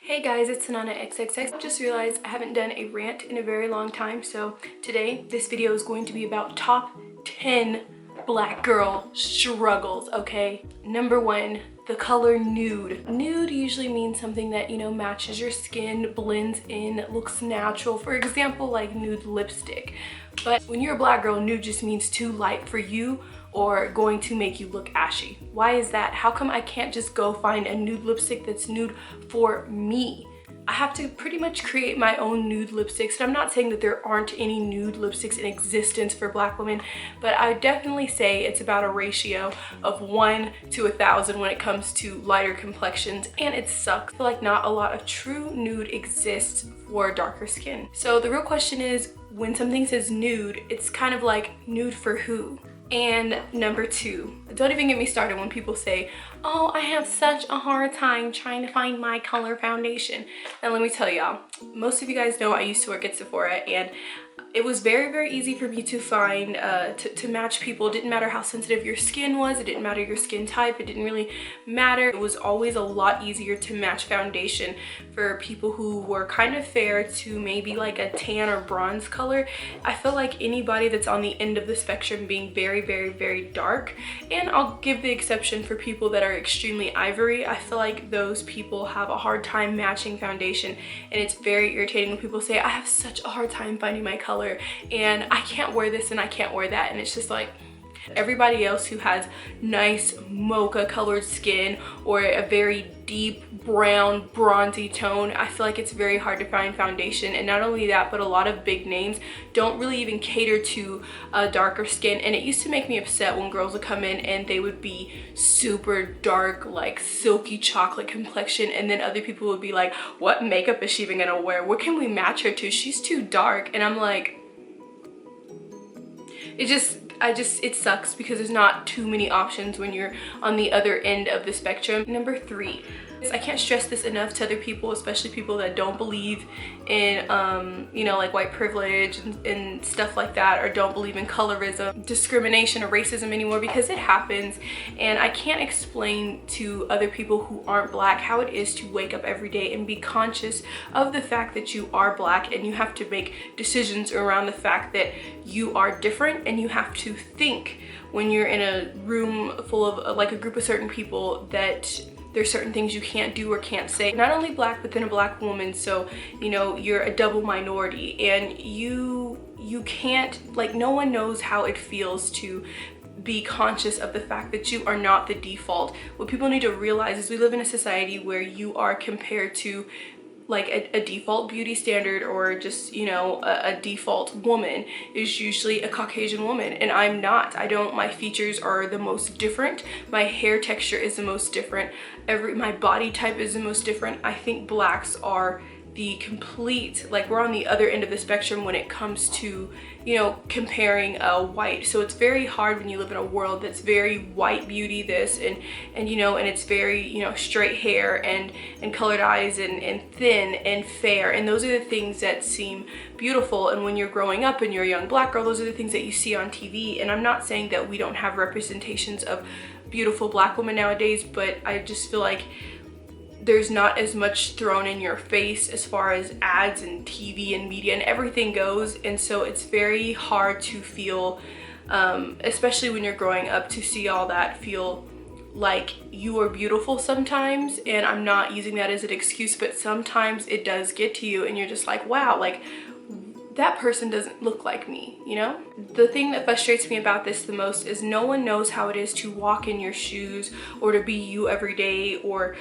Hey guys, it's Sanana XXX. I just realized I haven't done a rant in a very long time, so today this video is going to be about top 10 black girl struggles, okay? Number 1, the color nude. Nude usually means something that, matches your skin, blends in, looks natural. For example, like nude lipstick. But when you're a black girl, nude just means too light for you or going to make you look ashy. Why is that? How come I can't just go find a nude lipstick that's nude for me? I have to pretty much create my own nude lipsticks. And I'm not saying that there aren't any nude lipsticks in existence for black women, but I definitely say it's about a ratio of 1 to 1,000 when it comes to lighter complexions, and it sucks. I feel like not a lot of true nude exists for darker skin. So the real question is, when something says nude, it's kind of like nude for who? And number 2, don't even get me started when people say, oh, I have such a hard time trying to find my color foundation. And let me tell y'all, most of you guys know I used to work at Sephora, and it was very easy for me to find, to match people. It didn't matter how sensitive your skin was, it didn't matter your skin type, it didn't really matter. It was always a lot easier to match foundation for people who were kind of fair to maybe like a tan or bronze color. I feel like anybody that's on the end of the spectrum being very dark, and I'll give the exception for people that are extremely ivory. I feel like those people have a hard time matching foundation, and it's very irritating when people say, I have such a hard time finding my color and I can't wear this and I can't wear that. And it's just like, everybody else who has nice mocha colored skin or a very deep brown bronzy tone, I feel like it's very hard to find foundation. And not only that, but a lot of big names don't really even cater to darker skin. And it used to make me upset when girls would come in and they would be super dark, like silky chocolate complexion, and then other people would be like, what makeup is she even gonna wear? What can we match her to? She's too dark. And I'm like, it sucks because there's not too many options when you're on the other end of the spectrum. Number 3, I can't stress this enough to other people, especially people that don't believe in, like white privilege and stuff like that, or don't believe in colorism, discrimination, or racism anymore, because it happens. And I can't explain to other people who aren't black how it is to wake up every day and be conscious of the fact that you are black, and you have to make decisions around the fact that you are different, and you have to think when you're in a room full of like a group of certain people that there's certain things you can't do or can't say. Not only black, but then a black woman, so you're a double minority, and you can't, like, no one knows how it feels to be conscious of the fact that you are not the default. What people need to realize is we live in a society where you are compared to like a default beauty standard, or just a default woman is usually a Caucasian woman, and I'm not. My features are the most different, my hair texture is the most different, my body type is the most different. I think blacks are the complete, like, we're on the other end of the spectrum when it comes to comparing white. So it's very hard when you live in a world that's very white beauty this and it's very straight hair and colored eyes and thin and fair, and those are the things that seem beautiful. And when you're growing up and you're a young black girl, those are the things that you see on TV. And I'm not saying that we don't have representations of beautiful black women nowadays, but I just feel like there's not as much thrown in your face as far as ads and TV and media and everything goes. And so it's very hard to feel, especially when you're growing up, to see all that, feel like you are beautiful sometimes. And I'm not using that as an excuse, but sometimes it does get to you and you're just like, wow, like, that person doesn't look like me, The thing that frustrates me about this the most is no one knows how it is to walk in your shoes or to be you every day, or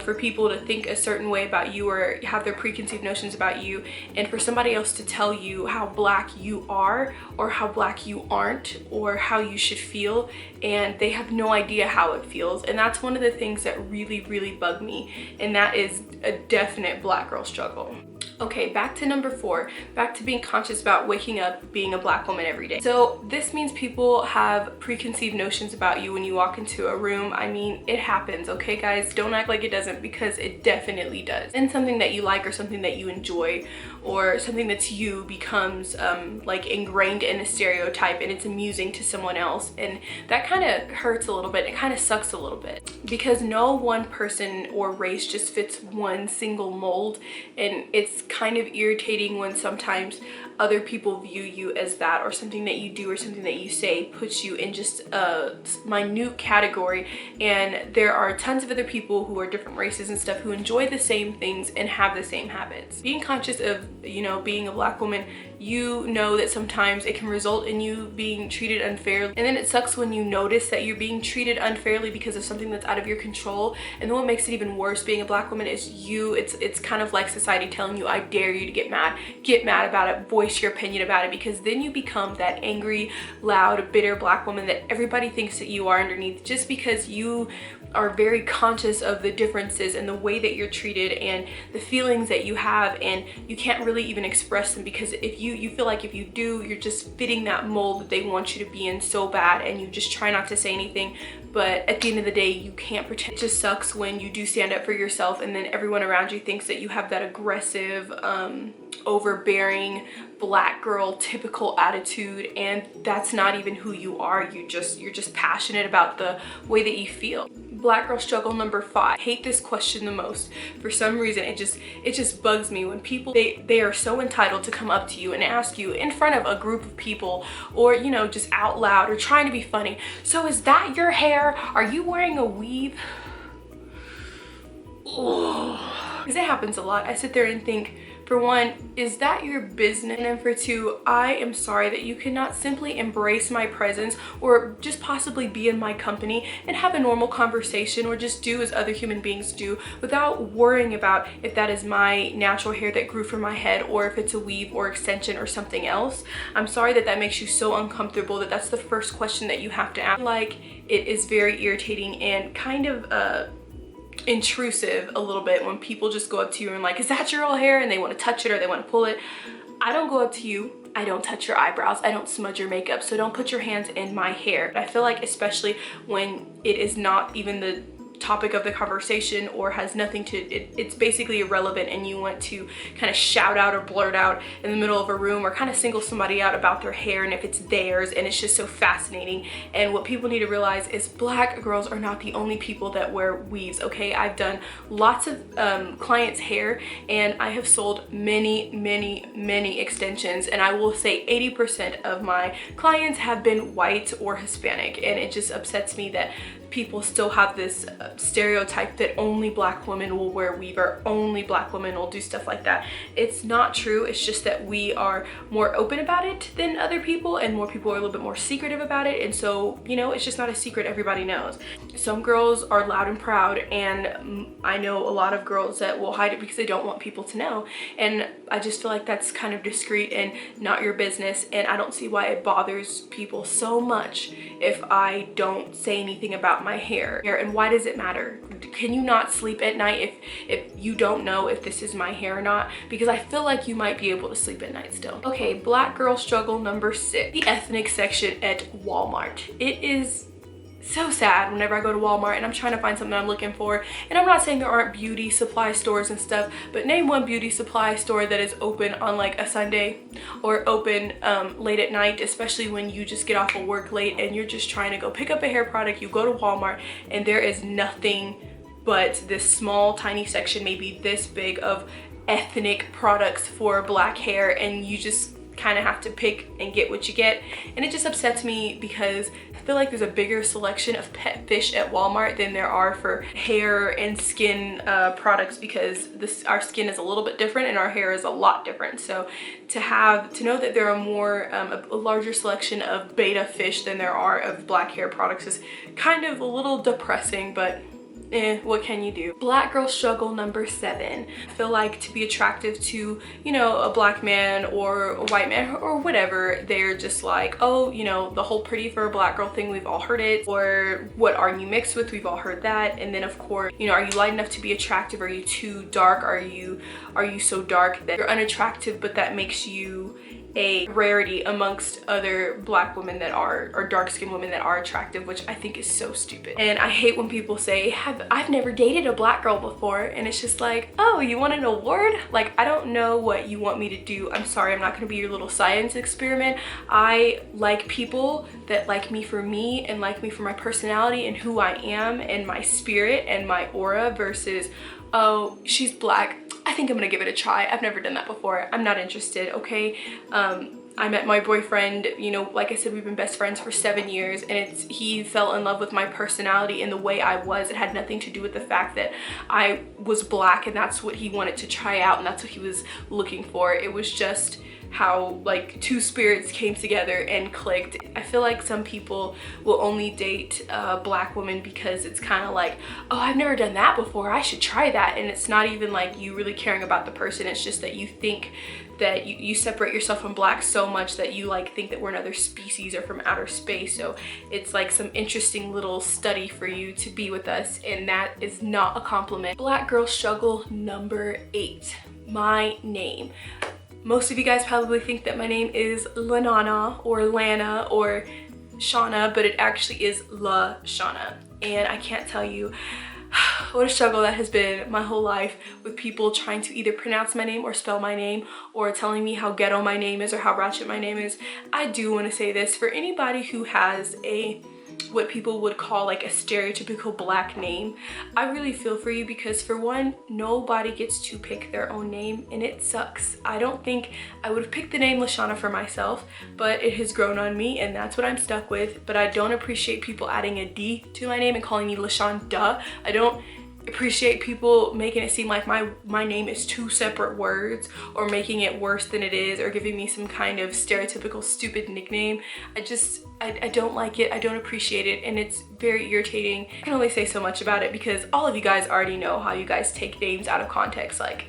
for people to think a certain way about you or have their preconceived notions about you, and for somebody else to tell you how black you are or how black you aren't or how you should feel, and they have no idea how it feels. And that's one of the things that really bug me, and that is a definite black girl struggle. Okay, back to number 4, back to being conscious about waking up being a black woman every day. So this means people have preconceived notions about you when you walk into a room. I mean, it happens, okay guys? Don't act like it doesn't, because it definitely does. And something that you like or something that you enjoy or something that's you becomes like ingrained in a stereotype, and it's amusing to someone else, and that kind of hurts a little bit. It kind of sucks a little bit, because no one person or race just fits one single mold, and it's kind of irritating when sometimes other people view you as that, or something that you do or something that you say puts you in just a minute category, and there are tons of other people who are different races and stuff who enjoy the same things and have the same habits. Being conscious of, you know, being a black woman, you know that sometimes it can result in you being treated unfairly, and then it sucks when you notice that you're being treated unfairly because of something that's out of your control. And then what makes it even worse being a black woman is it's kind of like society telling you, I dare you to get mad about it, voice your opinion about it, because then you become that angry, loud, bitter black woman that everybody thinks that you are underneath, just because you are very conscious of the differences and the way that you're treated and the feelings that you have, and you can't really even express them, because if you feel like if you do, you're just fitting that mold that they want you to be in so bad, and you just try not to say anything. But at the end of the day, you can't pretend. It just sucks when you do stand up for yourself and then everyone around you thinks that you have that aggressive, overbearing black girl typical attitude, and that's not even who you are. You're just passionate about the way that you feel. Black girl struggle number 5. I hate this question the most. For some reason, it just bugs me when people, they are so entitled to come up to you and ask you in front of a group of people, or you know, just out loud, or trying to be funny, so is that your hair? Are you wearing a weave? Because it happens a lot. I sit there and think, for one, is that your business? And then for 2, I am sorry that you cannot simply embrace my presence, or just possibly be in my company and have a normal conversation, or just do as other human beings do, without worrying about if that is my natural hair that grew from my head, or if it's a weave or extension or something else. I'm sorry that that makes you so uncomfortable that that's the first question that you have to ask. Like, it is very irritating and kind of intrusive a little bit when people just go up to you and like, is that your real hair? And they want to touch it or they want to pull it. I don't go up to you, I don't touch your eyebrows, I don't smudge your makeup, so don't put your hands in my hair. I feel like, especially when it is not even the topic of the conversation, or has nothing to it's basically irrelevant, and you want to kind of shout out or blurt out in the middle of a room, or kind of single somebody out about their hair and if it's theirs, and it's just so fascinating. And what people need to realize is black girls are not the only people that wear weaves, okay? I've done lots of clients' hair, and I have sold many extensions, and I will say 80% of my clients have been white or Hispanic, and it just upsets me that people still have this stereotype that only black women will wear weave, or only black women will do stuff like that. It's not true. It's just that we are more open about it than other people, and more people are a little bit more secretive about it, and so, you know, it's just not a secret. Everybody knows. Some girls are loud and proud, and I know a lot of girls that will hide it because they don't want people to know, and I just feel like that's kind of discreet and not your business, and I don't see why it bothers people so much if I don't say anything about my hair. And why does it matter? Can you not sleep at night if you don't know if this is my hair or not? Because I feel like you might be able to sleep at night still. Okay, black girl struggle number 6, the ethnic section at Walmart. It is so sad whenever I go to Walmart and I'm trying to find something I'm looking for. And I'm not saying there aren't beauty supply stores and stuff, but name one beauty supply store that is open on like a Sunday, or open late at night, especially when you just get off of work late and you're just trying to go pick up a hair product. You go to Walmart and there is nothing but this small tiny section, maybe this big, of ethnic products for black hair, and you just kind of have to pick and get what you get. And it just upsets me because I feel like there's a bigger selection of pet fish at Walmart than there are for hair and skin products, because our skin is a little bit different and our hair is a lot different. So to know that there are more a larger selection of beta fish than there are of black hair products is kind of a little depressing, but what can you do? Black girl struggle number 7. I feel like to be attractive to, you know, a black man or a white man or whatever, they're just like, oh, you know, the whole pretty for a black girl thing, we've all heard it. Or what are you mixed with? We've all heard that. And then of course, you know, are you light enough to be attractive? Are you too dark? Are you so dark that you're unattractive, but that makes you a rarity amongst other black women that are, or dark-skinned women that are attractive, which I think is so stupid. And I hate when people say, I've never dated a black girl before, and it's just like, oh, you want an award? Like, I don't know what you want me to do. I'm sorry, I'm not gonna be your little science experiment. I like people that like me for me and like me for my personality and who I am and my spirit and my aura versus, oh, she's black, I think I'm gonna give it a try. I've never done that before. I'm not interested, okay? I met my boyfriend, you know, like I said, we've been best friends for 7 years, and he fell in love with my personality and the way I was. It had nothing to do with the fact that I was black and that's what he wanted to try out and that's what he was looking for. It was just how like two spirits came together and clicked. I feel like some people will only date black women because it's kind of like, oh, I've never done that before, I should try that. And it's not even like you really caring about the person, it's just that you think that you separate yourself from black so much that you like think that we're another species or from outer space. So it's like some interesting little study for you to be with us, and that is not a compliment. Black girl struggle number 8, my name. Most of you guys probably think that my name is Lanana or Lana or Shauna, but it actually is La Shauna. And I can't tell you what a struggle that has been my whole life with people trying to either pronounce my name or spell my name or telling me how ghetto my name is or how ratchet my name is. I do want to say this for anybody who has what people would call like a stereotypical black name. I really feel for you because for one, nobody gets to pick their own name and it sucks. I don't think I would have picked the name Lashana for myself, but it has grown on me and that's what I'm stuck with. But I don't appreciate people adding a D to my name and calling me LaShonda. I don't appreciate people making it seem like my name is 2 separate words or making it worse than it is or giving me some kind of stereotypical stupid nickname. I don't like it, I don't appreciate it, and it's very irritating. I can only say so much about it because all of you guys already know how you guys take names out of context. Like,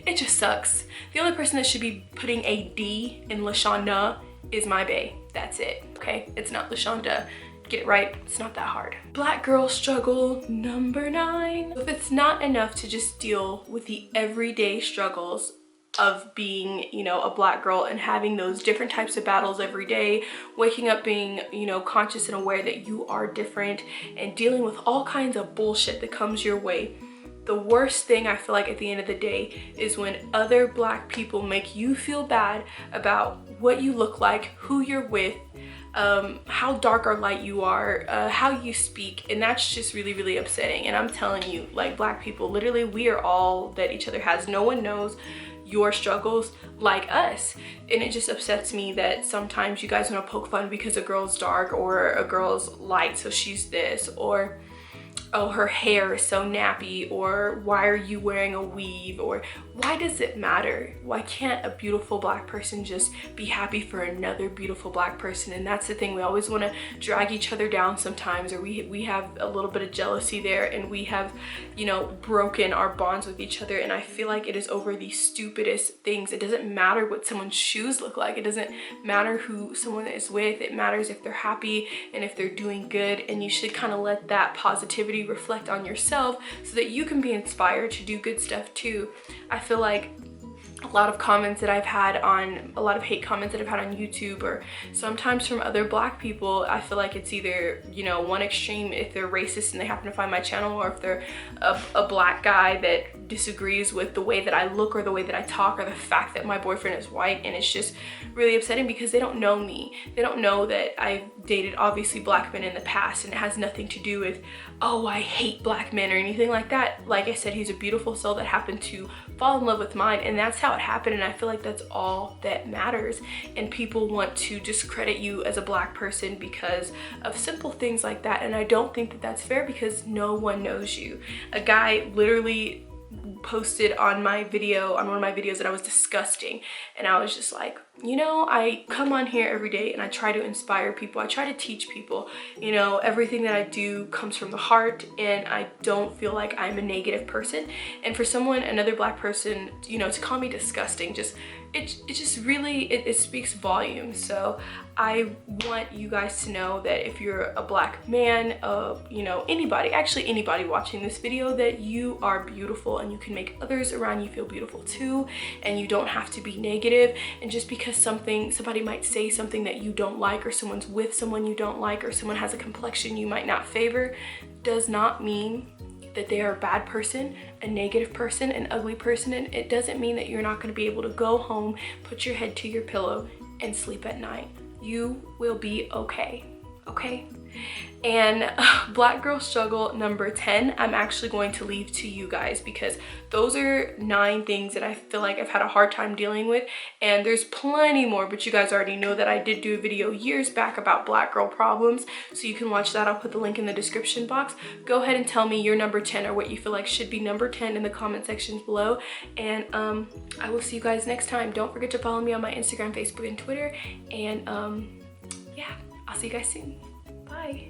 it just sucks. The only person that should be putting a D in Lashana is my bae. That's it, okay? It's not Lashonda. Get it right, it's not that hard. Black girl struggle number 9. If it's not enough to just deal with the everyday struggles of being, you know, a black girl and having those different types of battles every day, waking up being, you know, conscious and aware that you are different and dealing with all kinds of bullshit that comes your way, the worst thing I feel like at the end of the day is when other black people make you feel bad about what you look like, who you're with, how dark or light you are, how you speak, and that's just really, really upsetting. And I'm telling you, like, black people, literally, we are all that each other has. No one knows your struggles like us, and it just upsets me that sometimes you guys want to poke fun because a girl's dark or a girl's light, so she's this, or oh, her hair is so nappy, or why are you wearing a weave, or why does it matter? Why can't a beautiful black person just be happy for another beautiful black person? And that's the thing, we always want to drag each other down sometimes, or we have a little bit of jealousy there, and we have, you know, broken our bonds with each other. And I feel like it is over the stupidest things. It doesn't matter what someone's shoes look like, it doesn't matter who someone is with, it matters if they're happy and if they're doing good. And you should kind of let that positivity reflect on yourself so that you can be inspired to do good stuff too. I feel like a lot of comments that I've had on, a lot of hate comments that I've had on YouTube, or sometimes from other black people, I feel like it's either, you know, one extreme if they're racist and they happen to find my channel, or if they're a black guy that disagrees with the way that I look or the way that I talk or the fact that my boyfriend is white. And it's just really upsetting because they don't know me. They don't know that I've dated obviously black men in the past, and it has nothing to do with, oh, I hate black men or anything like that. Like I said, he's a beautiful soul that happened to fall in love with mine, and that's how it happened. And I feel like that's all that matters. And people want to discredit you as a black person because of simple things like that, and I don't think that that's fair because no one knows you. A guy literally posted on my video, on one of my videos, that I was disgusting, and I was just like, you know, I come on here every day and I try to inspire people. I try to teach people, you know, everything that I do comes from the heart, and I don't feel like I'm a negative person. And for someone, another Black person, you know, to call me disgusting, just it just really, it speaks volumes. So I want you guys to know that if you're a Black man, you know, anybody, actually anybody watching this video, that you are beautiful and you can make others around you feel beautiful too, and you don't have to be negative. And just because somebody might say something that you don't like, or someone's with someone you don't like, or someone has a complexion you might not favor, does not mean that they are a bad person, a negative person, an ugly person. And it doesn't mean that you're not going to be able to go home, put your head to your pillow, and sleep at night. You will be okay. Okay? And Black girl struggle number 10, I'm actually going to leave to you guys, because those are 9 things that I feel like I've had a hard time dealing with, and there's plenty more, but you guys already know that I did do a video years back about Black girl problems, so you can watch that. I'll put the link in the description box. Go ahead and tell me your number 10, or what you feel like should be number 10 in the comment sections below, and I will see you guys next time. Don't forget to follow me on my Instagram, Facebook, and Twitter, and yeah, I'll see you guys soon. Bye.